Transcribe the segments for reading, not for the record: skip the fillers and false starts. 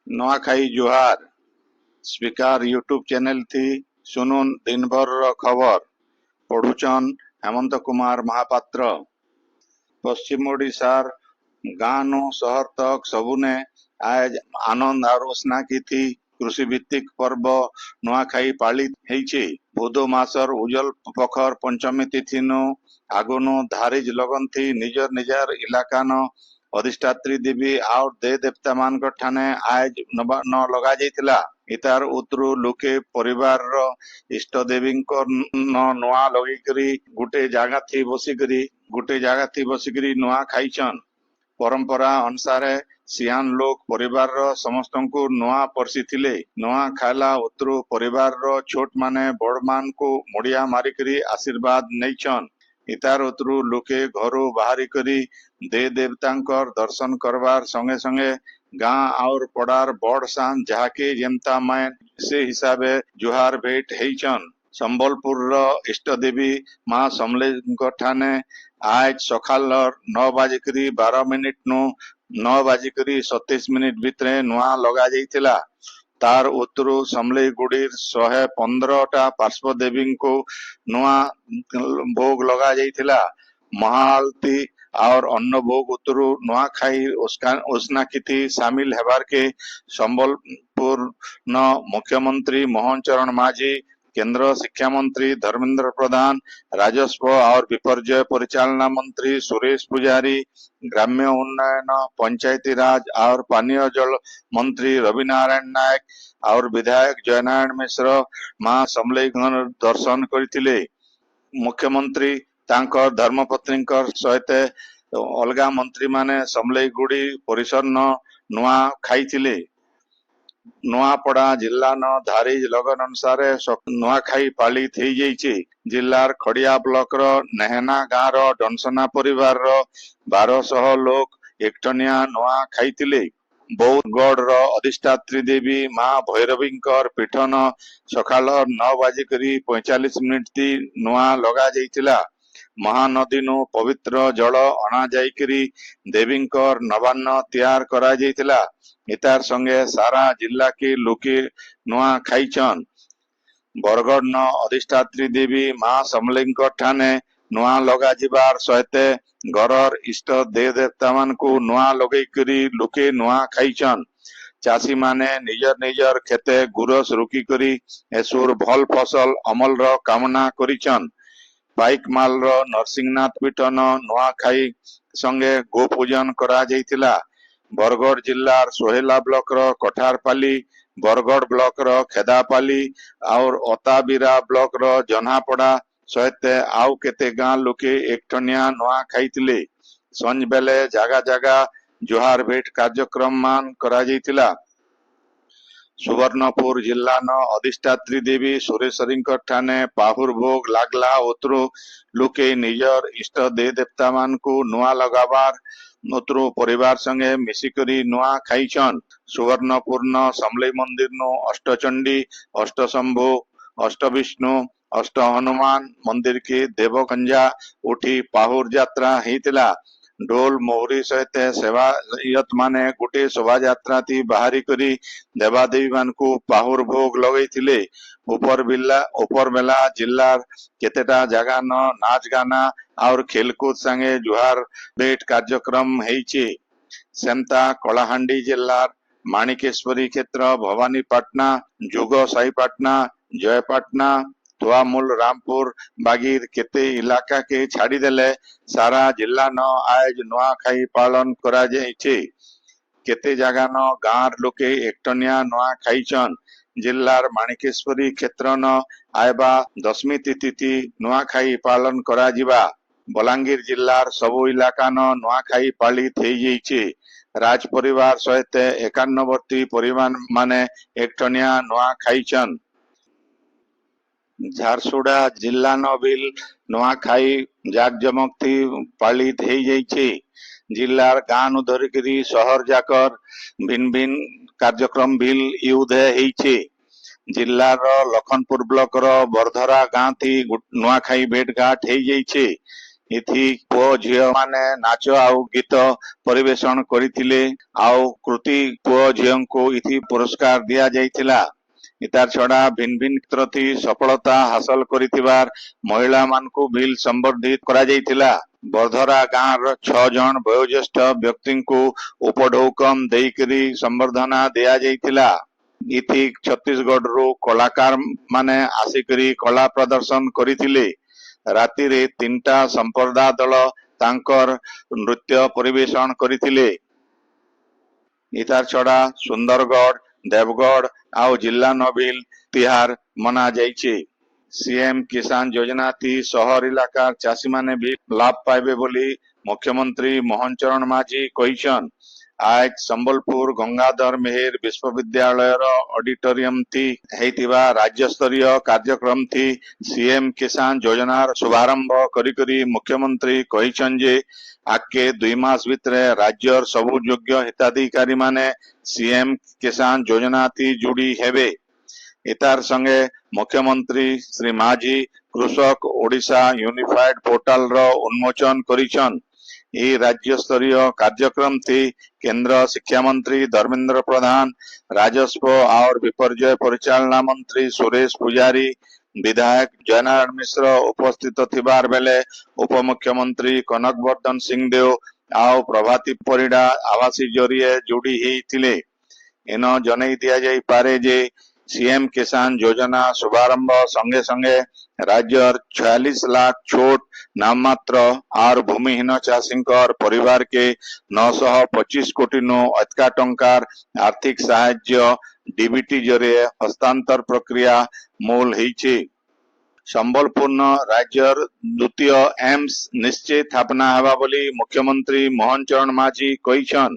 नुआखाई जुहार speaker YouTube channel थी सुनुन दिन भर खबर पढ़ुचन हेमंत कुमार महापात्र। पश्चिम ओडिशार गाँ नु शहर तक सबुने आज आनंद और उष्णा की थी कृषि भित्तिक पर्व नुआखाई पालित हेइछे। बुध मासर उजल पखर पंचमी तिथि नु आगुनु धारिज लगन थी निजर निजर इलाका न अधिष्ठात्री देवी और दे देवता मान ठाने आज न लगा जाइतिला। इतार उतरु लोके परिवार रो इष्ट देवी न नुआ लगी करी गुटे जागा थी बसिकरी नुआ खाइछन। परंपरा अनुसार सियान लोग परिवार रो समस्त को नुआ परसिथिले। नुआ खाला उतरु परिवार रो छोट माने बड़ मान को मुड़िया मारिकरी आशीर्वाद नैछन। इतार उतरु लोके घरू बाहरी करी दे देवतांकर दर्शन करवार संगे संगे गाँ और पड़ार बड़ सान जहाके जेमता मैं से हिसाबे जुहार भेंट हेइछन। संबलपुर रो इष्ट देवी माँ समलेई ठाने आज सकाल 9 बाजिकरी 12 मिनिट नु 9 बाजिकरी 37 मिनिट भितरे नुआ लगा जाइतिला। तार उतरु समलेई गुड़ीर 115टा पार्श्व देवी को नुआ भोग लगा जाइतिला। महाआलती और अन्न भोग उतरु नुआ खाई उष्णा की शामिल हेबार के संबलपुर न मुख्यमंत्री मोहन चरण माझी, केंद्र शिक्षा मंत्री धर्मेंद्र प्रधान, राजस्व और विपर्यय परिचालना मंत्री सुरेश पुजारी, ग्राम्य उन्नयन पंचायती राज और पानीय जल मंत्री रवि नारायण नायक और विधायक जयनारायण मिश्र मां समलेई दर्शन करथिले। मुख्यमंत्री तांकर धर्मपत्नी सहित अलगा मंत्री माने समलेई गुड़ी परिसर न नुआ खाइथिले। नुआपड़ा जिला न धारिज लगन अनुसार नुआखाई पालित हो जाइए। जिलार खड़िया ब्लॉक रो नेहना गाँव रो डनसना परिवार रो 1200 लोग एकटनिया नुआ खाइथिले। बौद्धगढ़ रो अधिष्ठात्री देवी माँ भैरवी पीठन सकाल 9 बाजिकरी 45 मिनिट थी नुआ लगा जाइतिला। महानदी नु पवित्र जल अणा जाइकरी देवींकर नवान्न तैयार करा जाइतिला। इतार संगे सारा जिला के लोके नुआ खाइछन। बरगढ़ न अधिष्ठात्री देवी माँ समलेई ठाने नुआ लगा जिबार सहित घरर इष्ट दे देवता मान को नुआ लगई करी लोके नुआ खाइछन। चाषी माने निजर निजर खेते गुरस रुकी करी एसुर भल फसल अमल रो कामना करिछन। बाइक माल रो नरसिंहनाथ पीठन नुआ खाई संगे गो पूजन करा जाइतिला। बरगढ़ जिलार सोहेला ब्लॉक रो कठारपाली, बरगढ़ ब्लॉक रो खेदापाली और अताबिरा ब्लॉक रो जन्हापड़ा सहित आउ केते गाँ लोके एकटनिया नुआ खाइतिले। संज बेले जागा जागा जुहार भेंट कार्यक्रम मान करा जाइतिला। सुवर्णपुर जिला न अधिष्ठात्री देवी सुरेश्वरी ठाने पाहुर भोग लागला उतरु लोके निजर इष्ट दे देवता मान को नुआ लगाबार उतरु परिवार संगे मिसिकरी नुआ खाइछन। सुवर्णपुर न समलेई मंदिर नु अष्टचंडी, अष्टशंभु, अष्टविष्णु, अष्ट हनुमान मंदिर के देवकंजा उठी पाहुर यात्रा हेतिला। ढोल मोहरी सहित सेवायत माने गोटे शोभा यात्रा थी बाहरी करी देवादेवी मान को पाहुर भोग लगैथिले। ऊपर बेला जिलार केतेटा जगह न नाच गाना और खेलकूद संगे जुहार भेंट कार्यक्रम हेइछे। सेमता कलाहांडी जिलार माणिकेश्वरी क्षेत्र भवानीपाटना, जोग साईपाटना, जयपाटना, थुआमूल रामपुर बागीर केते इलाका के छाड़ी देले सारा जिला न आज नुआ खाई पालन करा जाइछे। केते जगह न गाँर लोके एकटनिया नुआ खाइछन। जिलार माणिकेश्वरी क्षेत्र न आयबा दशमी तिथि थी नुआ खाई पालन करा जिबा। बलांगीर जिलार सबु इलाका न नुआ खाई पालित हो जाइछे। राज परिवार सहित 51 परिवार माने एकटनिया नुआ खाइछन। झारसुड़ा जिला न बिल नुआ खाई जाकजमक थी पालित हो जाइछे। जिलार गाँ नु धरिकरी शहर जाकर भिन्न भिन्न कार्यक्रम बिल युद्ध हेइछे। जिलार लखनपुर ब्लॉक रो बरधरा गाँ थी नुआखाई भेंट घाट हो जाइछे। इथि पुओ झियो माने नाच आउ गीत परिवेषण करिथिले आउ कृति पुओ झियोंको इथि पुरस्कार दिया जाइथिला। इतार छड़ा भिन्न भिन्न क्षेत्रथि सफलता हासिल करिथिबार महिला मानकु बिल संबर्धित करा जाइथिला। बरधरा गाँव 6 जन वयोज्येष्ठ व्यक्ति को उपढौकम देइकरी संबर्धना दिया जाइथिला। इथि छत्तीसगढ़ रो कलाकार माने आसिकरी कला प्रदर्शन करिथिले। राति रे 3टा संप्रदाय दल तांकर नृत्य परिवेषण करिथिले। इतार छड़ा सुंदरगढ़ देवगढ़ आउ जिला नबिल तिहार मना जाइछे। सीएम किसान योजना थी शहर इलाकार चाषी माने भी लाभ पाइबे बोली मुख्यमंत्री मोहन चरण माझी कहिछन। आज संबलपुर गंगाधर मेहेर विश्वविद्यालय ऑडिटोरियम थी हेतिबा राज्य स्तरीय कार्यक्रम थी सीएम किसान योजना शुभारंभ करी मुख्यमंत्री कहिछन जे आके 2 मास भितरे राज्यर सबु योग्य हिताधिकारी माने सीएम किसान योजना थी जुड़ी हेबे। इतार संगे मुख्यमंत्री श्री माझी कृषक ओडिशा यूनिफाइड पोर्टल रो उन्मोचन करिछन। ई राज्य स्तरीय कार्यक्रम थी केंद्र शिक्षा मंत्री धर्मेंद्र प्रधान, राजस्व और विपर्यय परिचालना मंत्री सुरेश पुजारी, विधायक जयनारायण मिश्र उपस्थित थिबार बेले उप मुख्यमंत्री कनक वर्धन सिंह देव आउ प्रभाती परिडा आवासी जरिए जोड़ी ही थिले। इन जनै दिया जाई पारे जे सीएम किसान योजना शुभारंभ संगे संगे राज्यर 46 लाख छोट नाममात्र और भूमिहीन चाषींकर परिवार के 925 कोटी नो अधिका टंकार आर्थिक साहाय्य डीबीटी जरिए हस्तांतर प्रक्रिया मूल होइछे। संबलपुर राज्यर द्वितीय एम्स निश्चय स्थापना हेबा बोली मुख्यमंत्री मोहन चरण माझी कहिछन।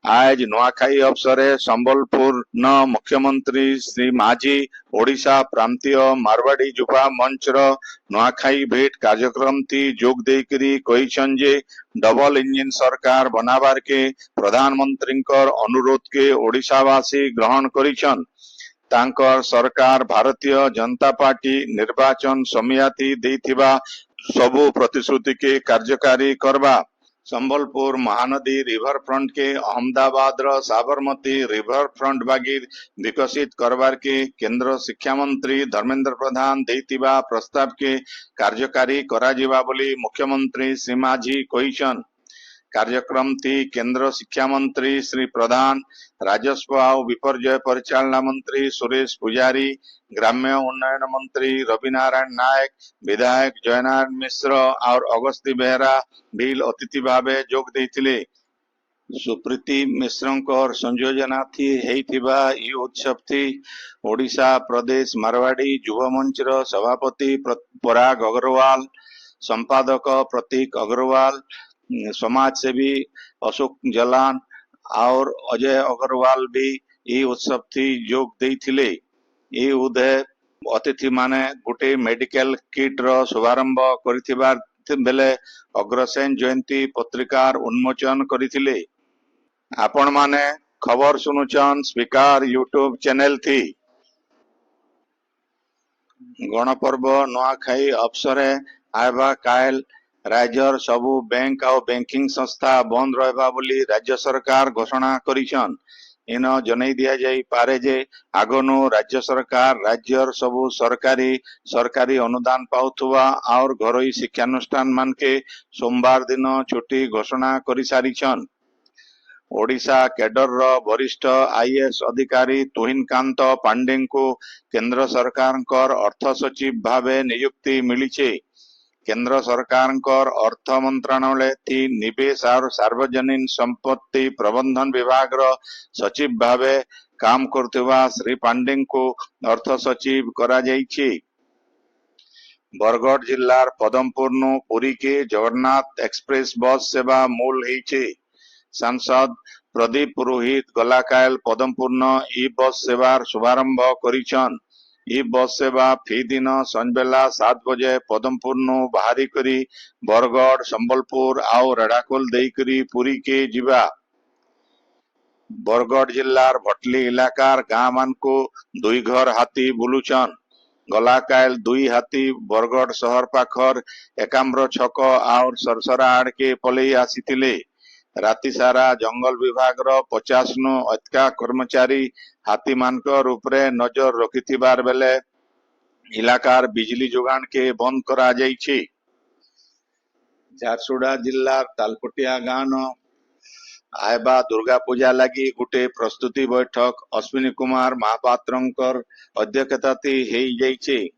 आज नुआखाई अवसरे संबलपुर न मुख्यमंत्री श्री माझी ओडिशा प्रांतीय मारवाड़ी जुबा मंच नुआखाई भेंट कार्यक्रम थी जोग देकरी कहिछन जे डबल इंजिन सरकार बनाबार के प्रधानमंत्री अनुरोध के ओडिशावासी ग्रहण करिछन। तांकर सरकार भारतीय जनता पार्टी निर्वाचन समियाति देथिबा सबु प्रतिश्रुति के कार्यकारी करबा। संबलपुर महानदी रिवर फ्रंट के अहमदाबाद साबरमती रिवर फ्रंट बागी विकसित करबार के केंद्र शिक्षा मंत्री धर्मेंद्र प्रधान देथिबा प्रस्ताव के कार्यकारी करा जिबा बोली मुख्यमंत्री श्री माझी कहिछन। कार्यक्रम थी केंद्र शिक्षा मंत्री श्री प्रधान, राजस्व और विपर्यय परिचालना मंत्री सुरेश पुजारी, ग्राम्य उन्नयन मंत्री रविनारायण नायक, विधायक जयनारायण मिश्र और अगस्ती बेहरा बिल अतिथि भावे जोग देथिले। सुप्रीति मिश्रंकर संयोजना थी हेतिबा ई उत्सव थी ओडिशा प्रदेश मारवाड़ी युवा मंच सभापति पराग अग्रवाल, संपादक प्रतीक अग्रवाल, समाज सेवी अशोक जलान और अजय अग्रवाल भी ई उत्सव थी जोग देथिले। ई उदय अतिथि माने गोटे मेडिकल किट रो शुभारंभ करिथिबार बेले अग्रसेन जयंती पत्रिकार उन्मोचन करिथिले। आपण माने खबर सुनुचन स्पीकर यूट्यूब चैनल थी। गणपर्व नुआखाई अवसरे आयबा कायल राज्यर सबु बैंक और बैंकिंग संस्था बंद रहबा बोली राज्य सरकार घोषणा करिछन। इन जनै दिया जाई पारे जे आगनु राज्य सरकार राज्यर सबु सरकारी अनुदान पाउथुवा और घरोई शिक्षानुष्ठान मान के सोमवार दिन छुट्टी घोषणा करि सारिछन। ओडिशा कैडर वरिष्ठ आईएएस अधिकारी तुहिनकांत पांडे को केंद्र सरकार अर्थ सचिव भावे नियुक्ति मिली। केंद्र सरकार अर्थ मंत्रालय थी निवेश और सार्वजनिक संपत्ति प्रबंधन विभाग सचिव भावे काम करथुवा श्री पांडे को अर्थ सचिव करा जाइछि। बरगढ़ जिल्लार पदमपुर नु पुरी के जगन्नाथ एक्सप्रेस बस सेवा मूल होइछि। सांसद प्रदीप पुरोहित गलाकायल पदमपुर ई बस सेवार शुभारंभ करिछन। ई बस सेवा फी दिन संजबेला 7 बजे पदमपुर बाहरी करी बरगढ़ संबलपुर आउ रेडाकुल देकरी पुरी के जिबा। बरगढ़ जिल्लार भटली इलाकार गाँ मान को 2 घर हाथी बुलुचन। गला काल 2 हाथी बरगढ़ शहर पाखर एकाम्र छक और सरसरा आड़ के पलई आसीथिले। राति सारा जंगल विभाग रो 50 नु अधिका कर्मचारी हाथी मानकर उपरे नजर रखिथिबार बेले इलाकार बिजली जोगाण के बंद करा जाइछि। झारसुगुड़ा जिल्लार तालपटिया गाँव आयबा दुर्गा पूजा लगी गुटे प्रस्तुति बैठक अश्विनी कुमार महापात्रंकर अध्यक्षताती हेई जाइछे।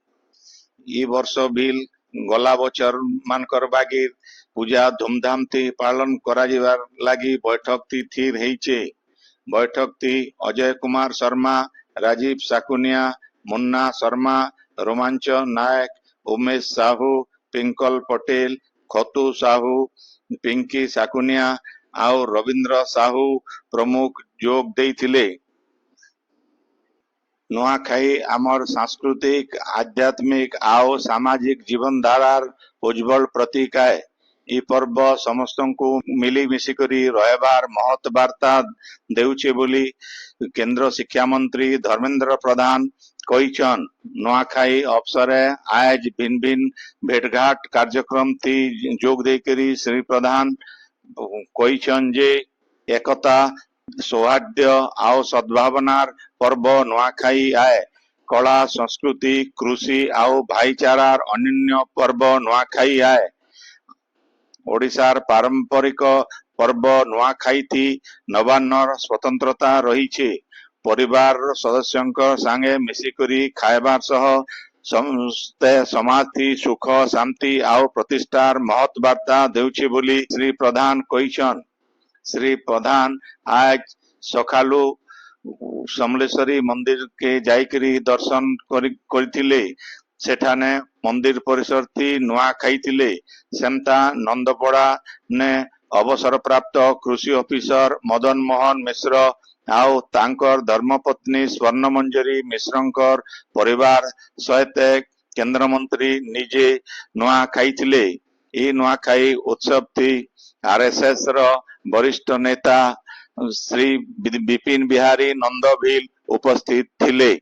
ई वर्ष बिल गला बचर मानकर बागी पूजा धूमधाम थी पालन करा जिबार लगी बैठक ती थीर हेइछे। बैठक ती अजय कुमार शर्मा, राजीव साकुनिया, मुन्ना शर्मा, रोमांचन नायक, उमेश साहू, पिंकल पटेल, खतु साहू, पिंकी साकुनिया और रविंद्र साहू प्रमुख जोग देइथिले। नुआखाई आमर सांस्कृतिक आध्यात्मिक और सामाजिक जीवन धारार उज्जवल प्रतीक है। ई पर्व समस्तंकु मिली मिसिकरी रहबार महत वार्ता देउछे बोली केंद्र शिक्षा मंत्री धर्मेंद्र प्रधान कहिछन। नुआखाई अवसरे आज भिन्न भिन्न भेटघाट कार्यक्रम थी जोग देकरी श्री प्रधान कहिछन जे एकता सौहार्द और सद्भावनार पर्व नुआखाई आए। कला संस्कृति कृषि और भाईचारार अनन्य पर्व नुआखाई आए। ओडिशार पारंपरिक पर्व नुआखाई थी नवान्नर स्वतंत्रता रही। परिवार सदस्यंक संगे मिसिकरी खाइबार सह समस्ते समाज थी सुख शांति और प्रतिष्ठार महत वार्ता देउछे बोली श्री प्रधान कहिछन। श्री प्रधान आज सकालू समलेश्वरी मंदिर के जाइकरी दर्शन करिथिले। सेठाने मंदिर परिसर थी नुआ खाइथिले। सेमता नंदपड़ा ने अवसर प्राप्त कृषि ऑफिसर मदन मोहन मिश्र आउ तांकर धर्मपत्नी स्वर्ण मंजरी मिश्रंकर परिवार सहित केंद्र मंत्री निजे नुआ खाइथिले। ई नुआ खाई उत्सव थी आरएसएस रो वरिष्ठ नेता श्री विपिन बिहारी नंदभिल उपस्थित थिले।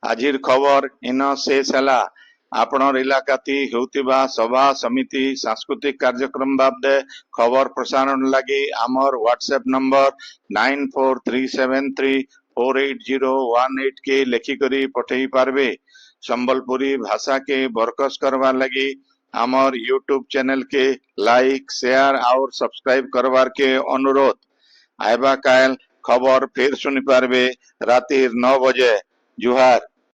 आजिर खबर इन शेष है। आपनर इलाकाती हेउतिबा सभा समिति सांस्कृतिक कार्यक्रम बाबदे खबर प्रसारण लगी आमर व्हाट्सएप नंबर 9437348018 के लेखिकरी पठेई पारबे। संबलपुरी भाषा के बरकस करवा लगी आमर यूट्यूब चैनल के लाइक शेयर और सब्सक्राइब करवार के अनुरोध। आयबा काल खबर फिर सुनी पारबे रातिर 9 बजे। जुहार।